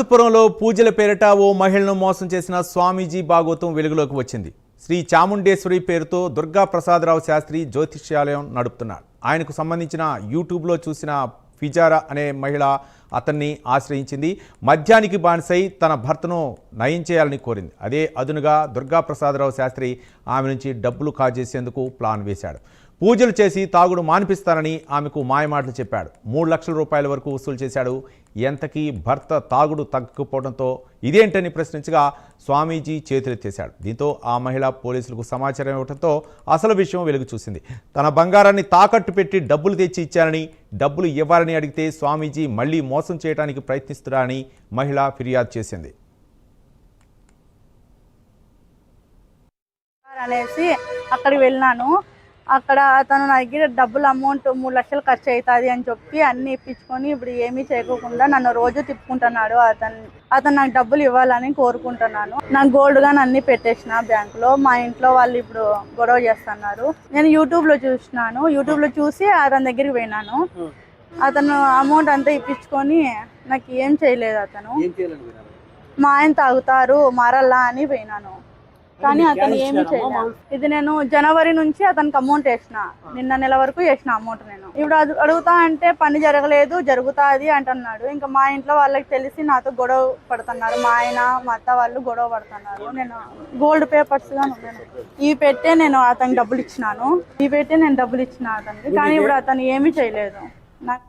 అనంతపురంలో పూజల పేరిట ఓ మహిళను మోసం చేసిన స్వామీజీ భాగవతం వెలుగులోకి వచ్చింది. శ్రీ చాముండేశ్వరి పేరుతో దుర్గా ప్రసాదరావు శాస్త్రి జ్యోతిష్యాలయం నడుపుతున్నారు. ఆయనకు సంబంధించిన యూట్యూబ్లో చూసిన ఫిజారా అనే మహిళ అతన్ని ఆశ్రయించింది. మద్యానికి బానిసై తన భర్తను నయం చేయాలని కోరింది. అదే అదునుగా దుర్గా ప్రసాదరావు శాస్త్రి ఆమె నుంచి డబ్బులు కాజేసేందుకు ప్లాన్ వేశాడు. పూజలు చేసి తాగుడు మానిపిస్తానని ఆమెకు మాయమాటలు చెప్పాడు. 3 లక్షల రూపాయల వరకు వసూలు చేశాడు. ఎంతకీ భర్త తాగుడు తగ్గకపోవడంతో ఇదేంటని ప్రశ్నించగా స్వామీజీ చేతులెత్తేశాడు. దీంతో ఆ మహిళ పోలీసులకు సమాచారం ఇవ్వడంతో అసలు విషయం వెలుగు చూసింది. తన బంగారాన్ని తాకట్టు పెట్టి డబ్బులు తెచ్చి ఇచ్చారని, డబ్బులు ఇవ్వాలని అడిగితే స్వామీజీ మళ్లీ మోసం చేయడానికి ప్రయత్నిస్తున్నారని మహిళ ఫిర్యాదు చేసింది. అనేసి అక్కడికి వెళ్ళినాను. అక్కడ అతను నా దగ్గర డబ్బులు అమౌంట్ 3 లక్షలు ఖర్చు అవుతుంది అని చెప్పి అన్ని ఇప్పించుకొని ఇప్పుడు ఏమీ చేయకుండా నన్ను రోజు తిప్పుకుంటున్నాడు. అతను నాకు డబ్బులు ఇవ్వాలని కోరుకుంటున్నాను. నాకు గోల్డ్ గాని అన్ని పెట్టేసిన బ్యాంకులో. మా ఇంట్లో వాళ్ళు ఇప్పుడు గొడవ చేస్తున్నారు. నేను యూట్యూబ్లో చూసినాను. యూట్యూబ్లో చూసి అతని దగ్గరికి పోయినాను. అతను అమౌంట్ అంతా ఇప్పించుకొని నాకు ఏం చేయలేదు. అతను మా ఆయన తాగుతారు మారల్లా అని పోయినాను, కానీ అతను ఏమీ చేయలేదు. ఇది నేను జనవరి నుంచి అతనికి అమౌంట్ వేసిన, నిన్న నెల వరకు వేసిన అమౌంట్. నేను ఇప్పుడు అడుగుతా అంటే పని జరగలేదు, జరుగుతుంది అంటున్నాడు. ఇంకా మా ఇంట్లో వాళ్ళకి తెలిసి నాతో గొడవ పడుతున్నారు. మా ఆయన మా అత్త వాళ్ళు గొడవ పడుతున్నారు. నేను గోల్డ్ పేపర్స్ గా ఇవి పెట్టే నేను అతనికి డబ్బులు ఇచ్చినాను. అతనికి, కానీ ఇప్పుడు అతను ఏమీ చేయలేదు. నాకు